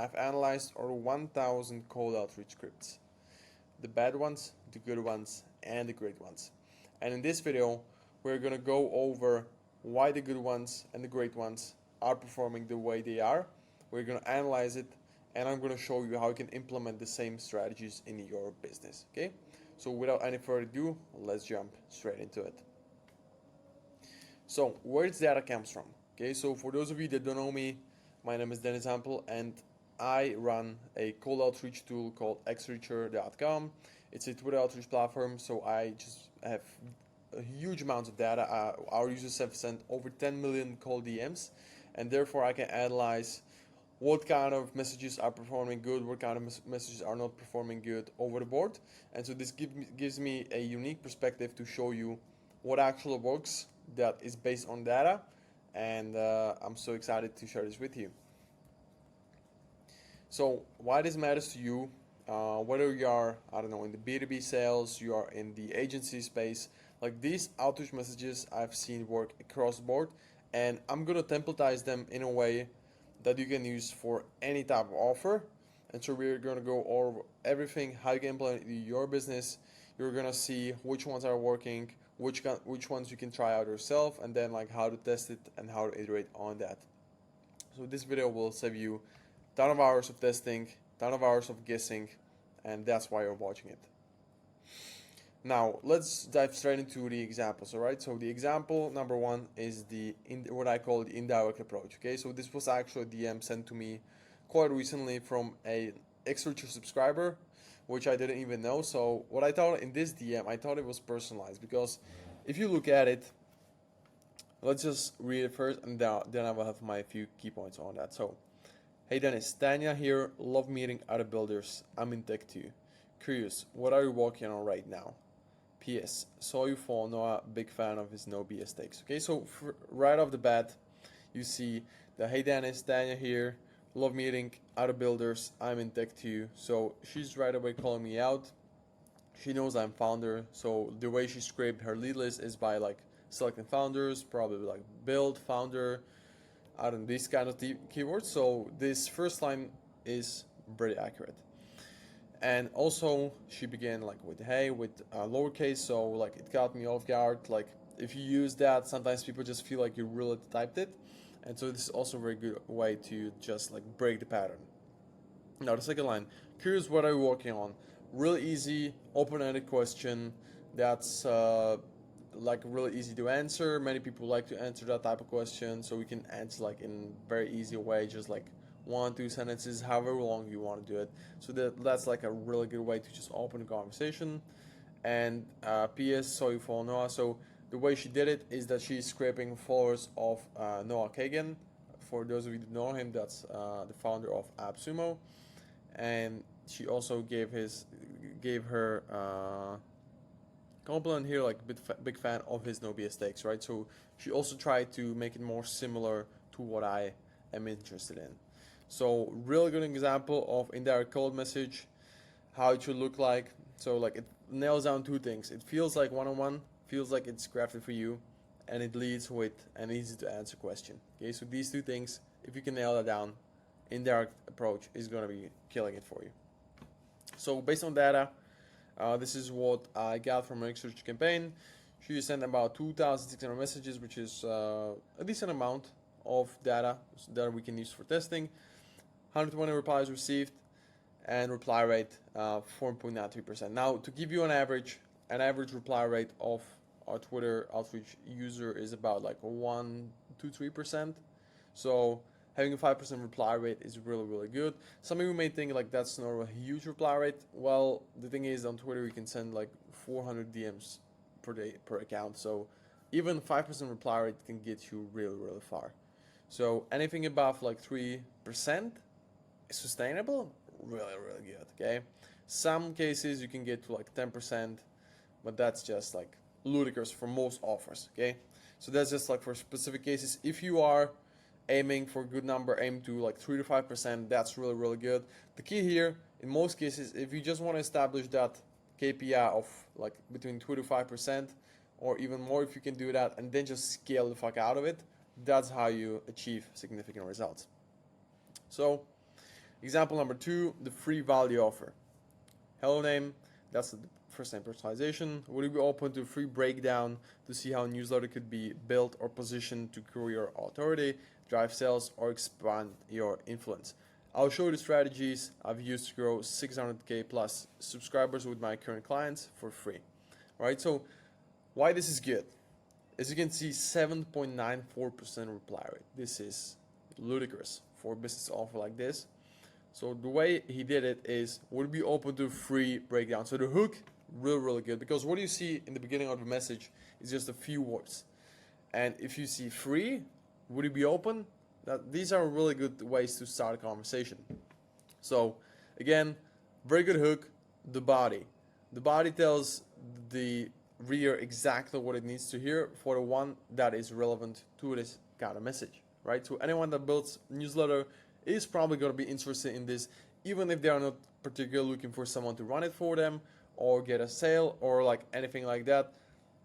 I've analyzed over 1,000 cold outreach scripts. The bad ones, the good ones, and the great ones. And in this video, we're going to go over why the good ones and the great ones are performing the way they are. We're going to analyze it, and I'm going to show you how you can implement the same strategies in your business. Okay? So without any further ado, let's jump straight into it. So where this data comes from? Okay, so for those of you that don't know me, my name is Dennis Hampel, and I run a cold outreach tool called xreacher.com. It's a Twitter outreach platform, so I just have a huge amounts of data. Our users have sent over 10 million cold DMs, and therefore I can analyze what kind of messages are performing good, what kind of messages are not performing good over the board. And so this gives me a unique perspective to show you what actually works that is based on data, and I'm so excited to share this with you. So why this matters to you, whether you are, I don't know, in the B2B sales, you are in the agency space, like these outreach messages I've seen work across the board, and I'm gonna templatize them in a way that you can use for any type of offer. And so we're gonna go over everything, how you can implement it in your business. You're gonna see which ones are working, which ones you can try out yourself, and then like how to test it and how to iterate on that. So this video will save you ton of hours of testing, ton of hours of guessing, and that's why you're watching it. Now let's dive straight into the examples. All right, so the example number one is what I call the indirect approach. Okay, so this was actually a DM sent to me quite recently from a Xreacher subscriber, which I didn't even know. So what I thought in this DM, I thought it was personalized, because if you look at it, let's just read it first, and then I will have my few key points on that. So, hey Dennis, Tanya here. Love meeting other builders. I'm in tech too. Curious, what are you working on right now? PS, saw you follow Noah, big fan of his no BS takes. Okay, so right off the bat, you see the hey Dennis, Tanya here. Love meeting other builders. I'm in tech too. So she's right away calling me out. She knows I'm founder. So the way she scraped her lead list is by like selecting founders, probably like build, founder, I don't know, these kind of keywords. So this first line is pretty accurate. And also she began like with hey with lowercase, so like it got me off guard. Like if you use that, sometimes people just feel like you really typed it, and so this is also a very good way to just like break the pattern. Now the second line, curious what are you working on? Really easy, open-ended question. That's like really easy to answer. Many people like to answer that type of question, so we can answer like in very easy way, just like 1-2 sentences, however long you want to do it. So that's like a really good way to just open the conversation. And PS, saw you follow Noah. So the way she did it is that she's scraping followers of Noah Kagan. For those of you who know him, that's the founder of AppSumo, and she also gave her compliment here, like big fan of his no BS takes, right? So she also tried to make it more similar to what I am interested in. So really good example of indirect cold message, how it should look like. So like it nails down two things. It feels like one-on-one, feels like it's crafted for you, and it leads with an easy to answer question. Okay, so these two things, if you can nail that down, indirect approach is going to be killing it for you. So based on data, this is what I got from an Xreacher campaign. She sent about 2,600 messages, which is a decent amount of data that we can use for testing. 120 replies received, and reply rate 4.93%. Now, to give you an average reply rate of our Twitter outreach user is about like 1 to 3%. So having a 5% reply rate is really, really good. Some of you may think like that's not a huge reply rate. Well, the thing is, on Twitter you can send like 400 DMs per day per account. So even 5% reply rate can get you really, really far. So anything above like 3% is sustainable, really, really good. Okay, some cases you can get to like 10%, but that's just like ludicrous for most offers. Okay, so that's just like for specific cases. If you are aiming for a good number, aim to like 3 to 5%, that's really, really good. The key here in most cases, if you just want to establish that KPI of like between 2 to 5% or even more, if you can do that and then just scale the fuck out of it, that's how you achieve significant results. So Example number 2, the free value offer. Hello name, that's the first name personalization. Would you be open to a free breakdown to see how a newsletter could be built or positioned to grow your authority, drive sales, or expand your influence? I'll show you the strategies I've used to grow 600k plus subscribers with my current clients for free. All right, so why this is good? As you can see, 7.94% reply rate. This is ludicrous for a business offer like this. So the way he did it is, would be open to free breakdown. So the hook, really good, because what you see in the beginning of the message is just a few words. And if you see free, would you be open? These are really good ways to start a conversation. So again, very good hook. The body. The body tells the reader exactly what it needs to hear for the one that is relevant to this kind of message, right? So anyone that builds newsletter is probably going to be interested in this, even if they are not particularly looking for someone to run it for them or get a sale or like anything like that.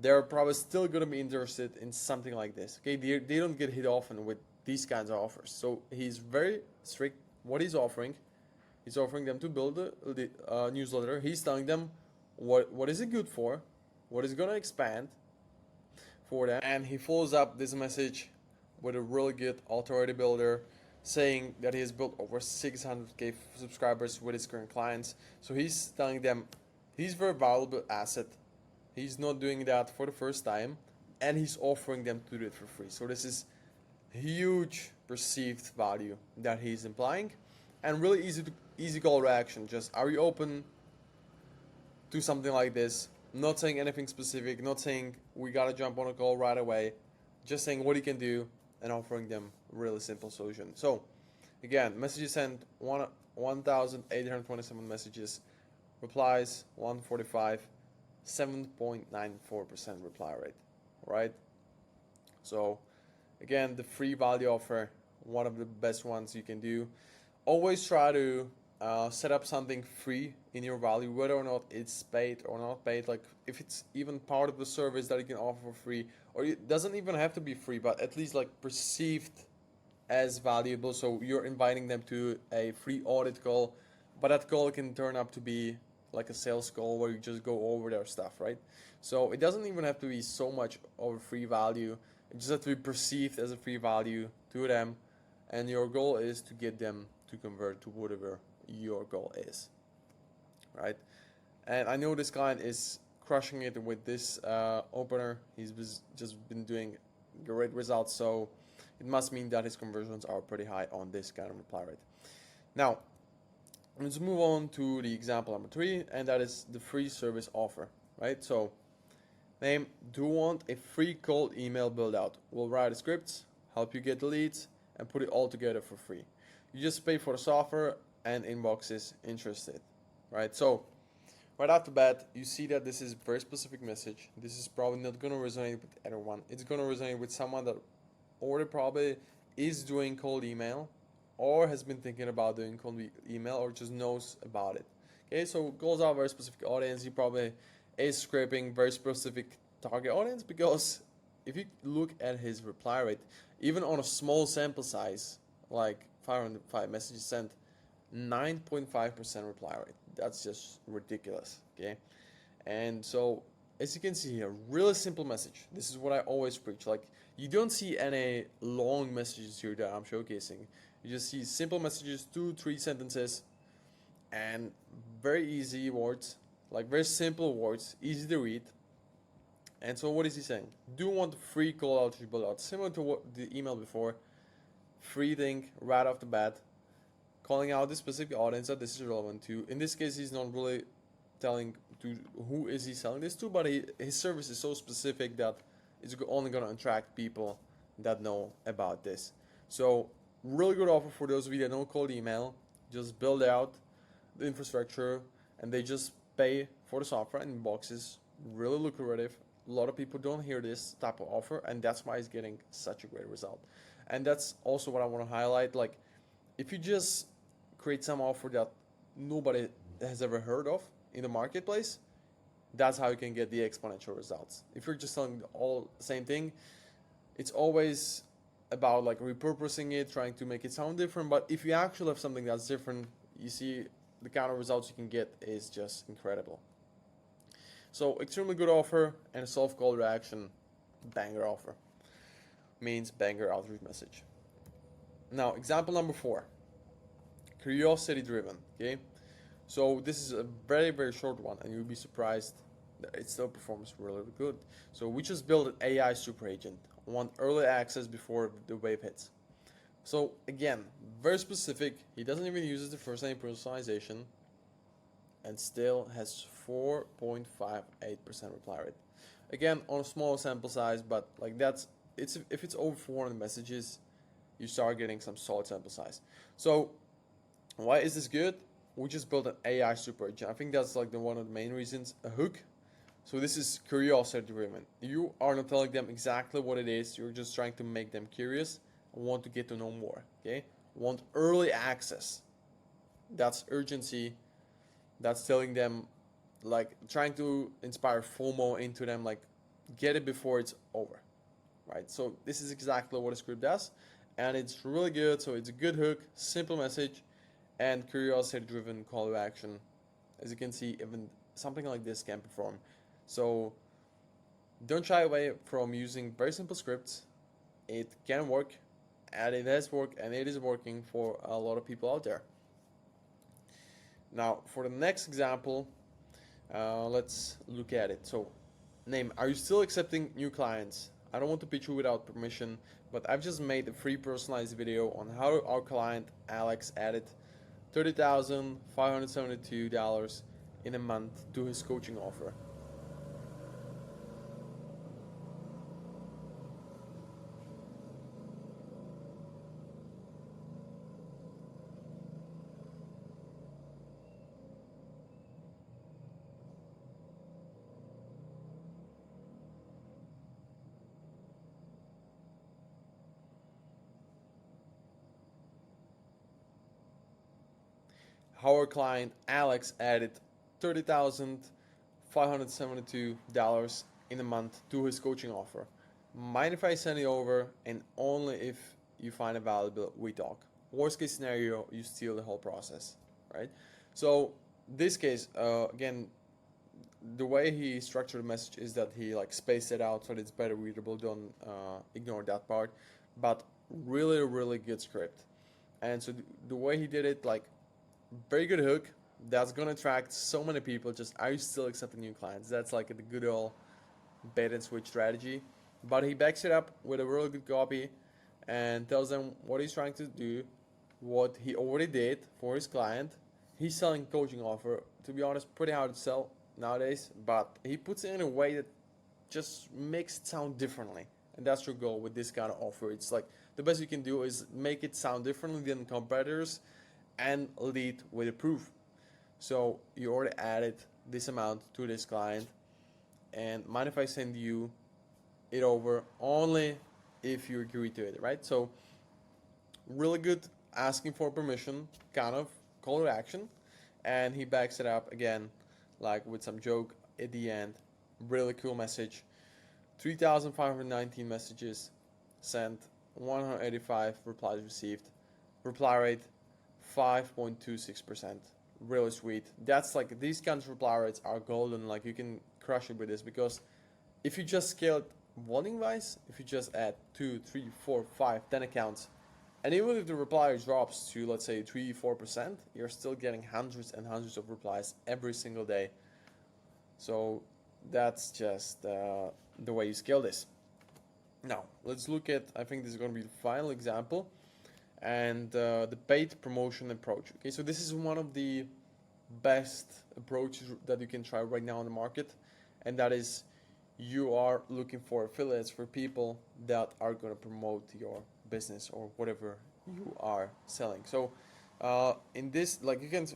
They're probably still going to be interested in something like this. Okay, they don't get hit often with these kinds of offers. So he's very strict what he's offering. He's offering them to build a newsletter. He's telling them what is it good for, what is going to expand for them, and he follows up this message with a really good authority builder, saying that he has built over 600k subscribers with his current clients. So he's telling them he's a very valuable asset. He's not doing that for the first time, and he's offering them to do it for free. So this is huge perceived value that he's implying, and really easy call to action. Just, are you open to something like this? Not saying anything specific, not saying we gotta jump on a call right away, just saying what you can do and offering them really simple solution. So again, messages sent 1,827 messages, replies 145, 7.94% reply rate, right? So again, the free value offer, one of the best ones you can do. Always try to set up something free in your value, whether or not it's paid or not paid. Like if it's even part of the service that you can offer for free, or it doesn't even have to be free, but at least like perceived as valuable. So you're inviting them to a free audit call, but that call can turn up to be like a sales call where you just go over their stuff, right? So it doesn't even have to be so much of a free value. It just has to be perceived as a free value to them, and your goal is to get them to convert to whatever your goal is, right? And I know this client is crushing it with this opener. He's just been doing great results, so it must mean that his conversions are pretty high on this kind of reply rate. Now, let's move on to the example number 3, and that is the free service offer, right? So, name, do you want a free cold email build out? We'll write the scripts, help you get the leads, and put it all together for free. You just pay for the software and inboxes interested, right? So, right off the bat, you see that this is a very specific message. This is probably not going to resonate with everyone. It's going to resonate with someone that already probably is doing cold email, or has been thinking about doing cold email, or just knows about it. Okay, so goals are a very specific audience. He probably is scraping very specific target audience, because if you look at his reply rate, even on a small sample size, like 505 messages sent, 9.5% reply rate. That's just ridiculous, okay? And so, as you can see here, really simple message. This is what I always preach. Like, you don't see any long messages here that I'm showcasing. You just see simple messages, 2-3 sentences, and very easy words, like very simple words, easy to read. And so what is he saying? Do you want free call out to build out? Similar to what the email before, free thing right off the bat, calling out the specific audience that this is relevant to. In this case, he's not really telling to who is he selling this to, but his service is so specific that it's only going to attract people that know about this. So really good offer for those of you that don't cold email. Just build out the infrastructure, and they just pay for the software and boxes. Really lucrative. A lot of people don't hear this type of offer, and that's why it's getting such a great result. And that's also what I want to highlight. Like, if you just create some offer that nobody has ever heard of in the marketplace, that's how you can get the exponential results. If you're just selling all the same thing, it's always about like repurposing it, trying to make it sound different. But if you actually have something that's different, you see the kind of results you can get is just incredible. So extremely good offer and a soft call to action, banger offer means banger outreach message. Now example number 4, curiosity driven. Okay, so this is a very short one, and you'll be surprised that it still performs really good. So we just built an AI super agent. Want early access before the wave hits. So again, very specific. He doesn't even use the first name personalization, and still has 4.58% reply rate. Again, on a small sample size, but like that's it's if it's over 400 messages, you start getting some solid sample size. So why is this good? We just built an AI super agent. I think that's like one of the main reasons. A hook. So this is curiosity driven. You are not telling them exactly what it is. You're just trying to make them curious and want to get to know more. Okay. Want early access. That's urgency. That's telling them, like trying to inspire FOMO into them. Like get it before it's over. Right. So this is exactly what a script does, and it's really good. So it's a good hook, simple message, and curiosity-driven call to action. As you can see, even something like this can perform. So don't shy away from using very simple scripts. It can work, and it has worked, and it is working for a lot of people out there. Now, for the next example, let's look at it. So, name, are you still accepting new clients? I don't want to pitch you without permission, but I've just made a free personalized video on how our client Alex added $30,572 in a month to his coaching offer. Our client Alex added $30,572 in a month to his coaching offer. Mind if I send it over, and only if you find it valuable, we talk. Worst case scenario, you steal the whole process, right? So this case, again, the way he structured the message is that he like spaced it out so that it's better readable. Don't ignore that part, but really good script. And so the way he did it, like very good hook that's gonna attract so many people. Just are you still accepting new clients? That's like a good old bait and switch strategy. But he backs it up with a really good copy and tells them what he's trying to do, what he already did for his client. He's selling coaching offer. To be honest, pretty hard to sell nowadays, but he puts it in a way that just makes it sound differently. And that's your goal with this kind of offer. It's like the best you can do is make it sound differently than competitors and lead with a proof. So you already added this amount to this client, and mind if I send you it over only if you agree to it, right? So really good asking for permission kind of call to action, and he backs it up again like with some joke at the end. Really cool message. 3,519 messages sent, 185 replies received, reply rate 5.26%. Really sweet. That's like these kinds of reply rates are golden. Like you can crush it with this, because if you just scale it volume wise, if you just add 2, 3, 4, 5, 10 accounts, and even if the reply drops to let's say 3-4%, you're still getting hundreds and hundreds of replies every single day. So that's just the way you scale this. Now let's look at, I think this is going to be the final example, and the paid promotion approach. Okay, so this is one of the best approaches that you can try right now on the market, and that is you are looking for affiliates, for people that are going to promote your business or whatever you are selling. So in this, like, you can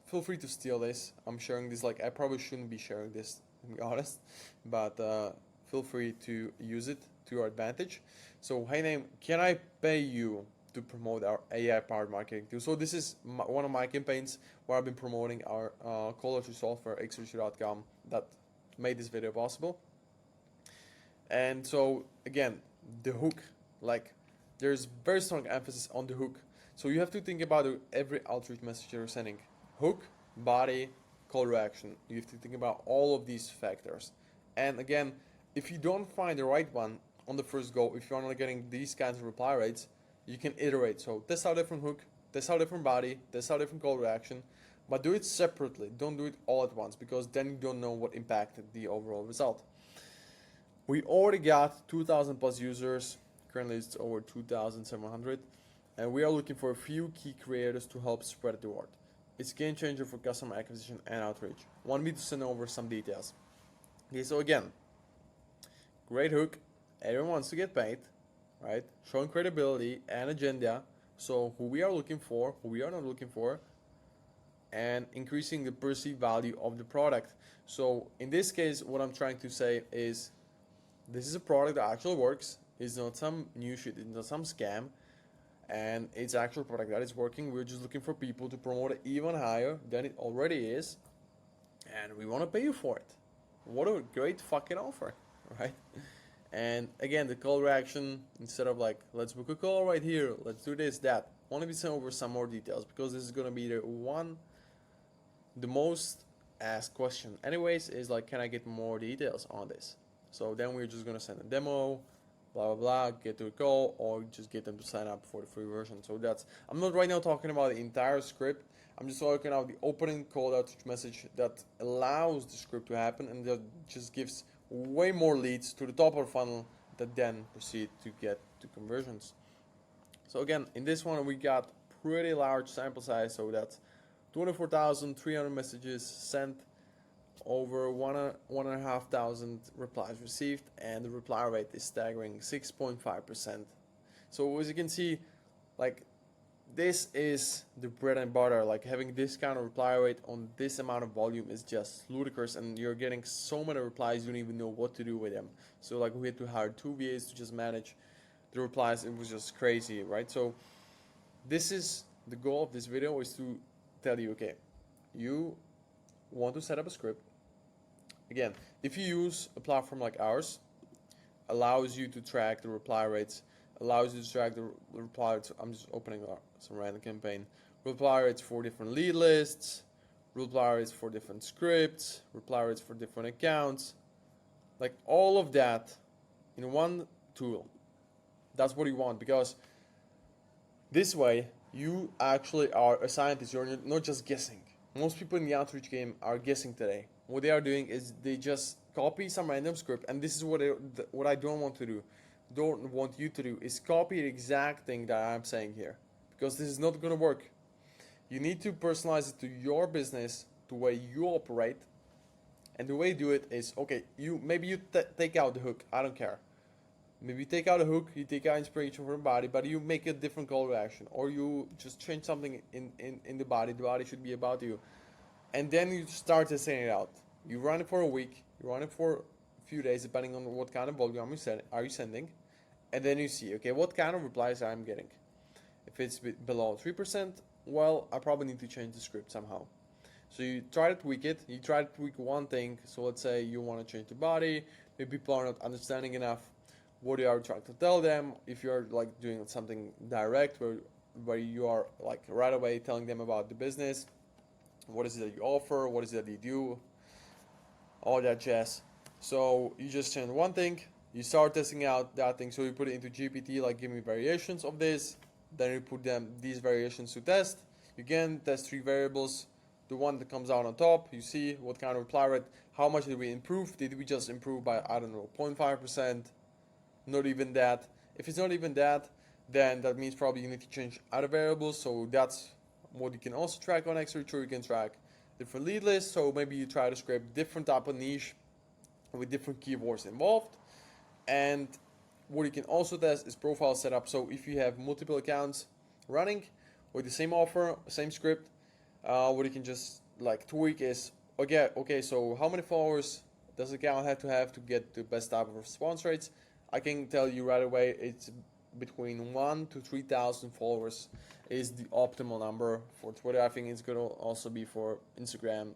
feel free to steal this. I'm sharing this, like I probably shouldn't be sharing this, to be honest, but feel free to use it to your advantage. So hey name, can I pay you to promote our AI powered marketing tool? So this is one of my campaigns where I've been promoting our call to software xreach.com that made this video possible. And so again, the hook, like there's very strong emphasis on the hook. So you have to think about every outreach message you're sending. Hook, body, call to action. You have to think about all of these factors. And again, if you don't find the right one on the first go, if you're not getting these kinds of reply rates, you can iterate. So test out different hook, test out different body, test out different call to action, but do it separately. Don't do it all at once, because then you don't know what impacted the overall result. We already got 2,000 plus users. Currently it's over 2,700. And we are looking for a few key creators to help spread the word. It's a game changer for customer acquisition and outreach. Want me to send over some details. Okay, so again, great hook. Everyone wants to get paid, right? Showing credibility and agenda. So who we are looking for, who we are not looking for, and increasing the perceived value of the product. So in this case, what I'm trying to say is, this is a product that actually works. It's not some new shit. It's not some scam. And it's actual product that is working. We're just looking for people to promote it even higher than it already is. And we want to pay you for it. What a great fucking offer, right? And again, the call to action, instead of like, let's book a call right here, let's do this, that. I want to be sent over some more details, because this is going to be the most asked question anyways, is like, can I get more details on this? So then we're just going to send a demo, blah, blah, blah, get to a call, or just get them to sign up for the free version. So that's, I'm not right now talking about the entire script. I'm just talking about the opening call out message that allows the script to happen, and that just gives way more leads to the top of the funnel that then proceed to get to conversions. So again, in this one we got pretty large sample size, so that's 24,300 messages sent, over 1,500 replies received, and the reply rate is staggering 6.5%. So as you can see, like, this is the bread and butter. Like, having this kind of reply rate on this amount of volume is just ludicrous, and you're getting so many replies you don't even know what to do with them. So like, we had to hire 2 VAs to just manage the replies. It was just crazy, right? So this is the goal of this video, is to tell you, okay, you want to set up a script. Again, if you use a platform like ours, allows you to track the reply rates, allows you to track the reply rates. I'm just opening up some random campaign. Reply rates for different lead lists, reply rates for different scripts, reply rates for different accounts, like all of that in one tool. That's what you want, because this way you actually are a scientist. You're not just guessing. Most people in the outreach game are guessing today. What they are doing is they just copy some random script, and this is what I don't want to do. Don't want you to do is copy the exact thing that I'm saying here, because this is not going to work. You need to personalize it to your business, to the way you operate, and the way you do it is, okay, maybe you take out the hook. I don't care. Maybe you take out a hook, you take out inspiration from the body, but you make a different call to action, or you just change something in the body. The body should be about you. And then you start testing it out. You run it for a week, you run it for a few days, depending on what kind of volume are you sending. And then you see, okay, what kind of replies I'm getting. If it's below 3%, well, I probably need to change the script somehow. So you try to tweak it, you try to tweak one thing. So let's say you want to change the body, maybe people are not understanding enough what you are trying to tell them. If you're like doing something direct, where you are like right away telling them about the business, what is it that you offer, what is it that you do, all that jazz. So you just change one thing, you start testing out that thing. So you put it into GPT, like, give me variations of this. Then you put these variations to test. You can test 3 variables. The one that comes out on top, you see what kind of reply rate, how much did we improve? Did we just improve by, I don't know, 0.5%? Not even that. If it's not even that, then that means probably you need to change other variables. So that's what you can also track on X-Reach, or you can track different lead lists. So maybe you try to scrape different type of niche with different keywords involved. And what you can also test is profile setup. So if you have multiple accounts running with the same offer, same script, what you can just like tweak is, okay, so how many followers does the account have to get the best type of response rates? I can tell you right away, it's between 1,000 to 3,000 followers is the optimal number for Twitter. I think it's going to also be for Instagram,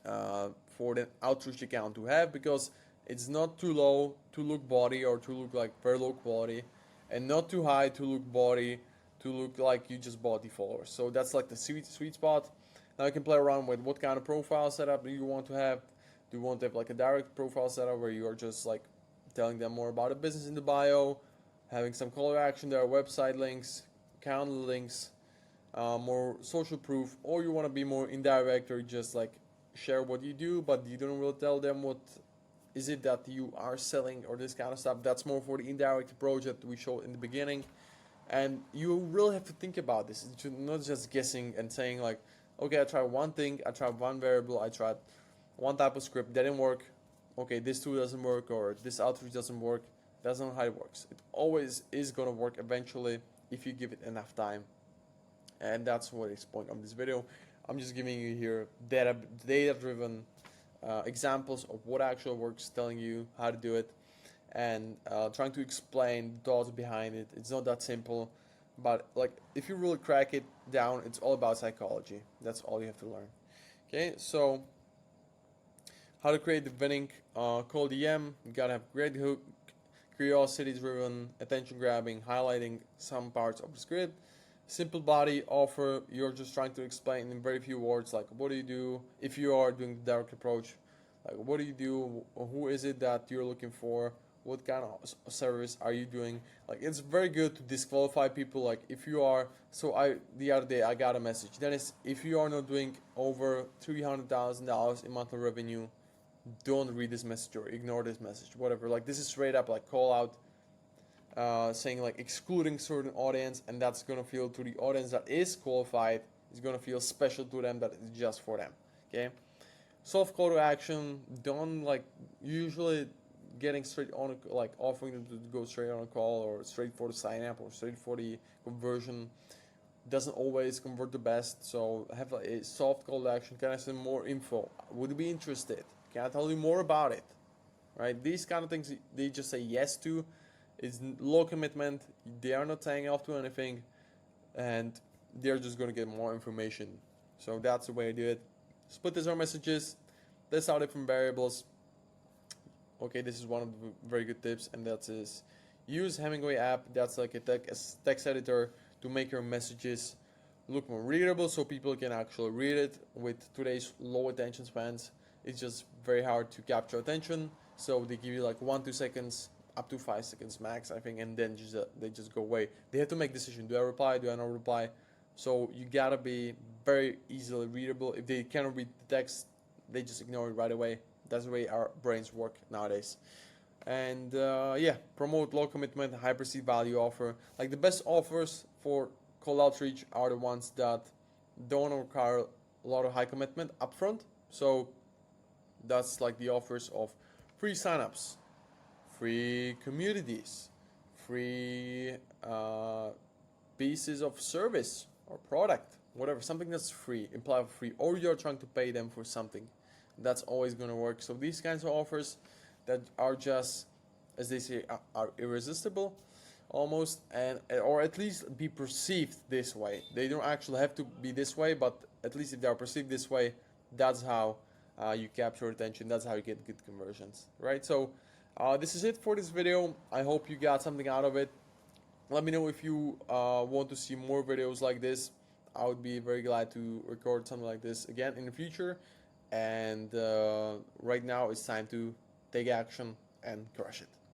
for the outreach account to have, because it's not too low to look body or to look like very low quality. and not too high to look body, to look like you just bought the followers. So that's like the sweet spot. Now you can play around with what kind of profile setup do you want to have. Do you want to have like a direct profile setup where you are just like telling them more about a business in the bio, having some call to action there, website links, calendar links, more social proof, or you want to be more indirect or just like share what you do, but you don't really tell them what is it that you are selling or this kind of stuff. That's more for the indirect approach that we showed in the beginning. And you really have to think about this. It's not just guessing and saying like, okay, I tried one thing, I tried one variable, I tried one type of script, didn't work. Okay, this tool doesn't work or this outreach doesn't work. That's not how it works. It always is gonna work eventually if you give it enough time. And that's what is the point of this video. I'm just giving you here data-driven examples of what actually works, telling you how to do it, and trying to explain the thoughts behind it. It's not that simple, but like if you really crack it down, it's all about psychology. That's all you have to learn. Okay, so how to create the winning cold DM. You gotta have great hook, curiosity-driven, attention-grabbing, highlighting some parts of the script. Simple body offer, you're just trying to explain in very few words, like what do you do if you are doing the direct approach, like what do you do, who is it that you're looking for, what kind of service are you doing. Like it's very good to disqualify people. Like if you are, so I the other day I got a message, Dennis, if you are not doing over $300,000 in monthly revenue, don't read this message or ignore this message, whatever. Like this is straight up like call out, saying like excluding certain audience, and that's gonna feel to the audience that is qualified, is gonna feel special to them, that is just for them. Okay, soft call to action. Don't like usually getting straight on like offering them to go straight on a call or straight for the sign up or straight for the conversion doesn't always convert the best. So have a soft call to action. Can I send more info? Would you be interested? Can I tell you more about it? Right? These kind of things they just say yes to. It's low commitment. They are not tying off to anything, and they're just gonna get more information. So that's the way I do it. Split these messages. List out different variables. Okay, this is one of the very good tips, and that is use Hemingway app. That's like a text editor to make your messages look more readable, so people can actually read it. With today's low attention spans, it's just very hard to capture attention. So they give you like 1-2 seconds, up to 5 seconds max, I think, and then they just go away. They have to make decision: do I reply? Do I not reply? So you gotta be very easily readable. If they cannot read the text, they just ignore it right away. That's the way our brains work nowadays. And yeah, promote low commitment, high perceived value offer. Like the best offers for cold outreach are the ones that don't require a lot of high commitment upfront. So that's like the offers of free signups, free communities, free pieces of service or product, whatever, something that's free, imply free, or you're trying to pay them for something. That's always going to work. So these kinds of offers that are just, as they say, are irresistible almost, and or at least be perceived this way. They don't actually have to be this way, but at least if they are perceived this way, that's how you capture attention. That's how you get good conversions, right? So this is it for this video. I hope you got something out of it. Let me know if you want to see more videos like this. I would be very glad to record something like this again in the future. And right now it's time to take action and crush it.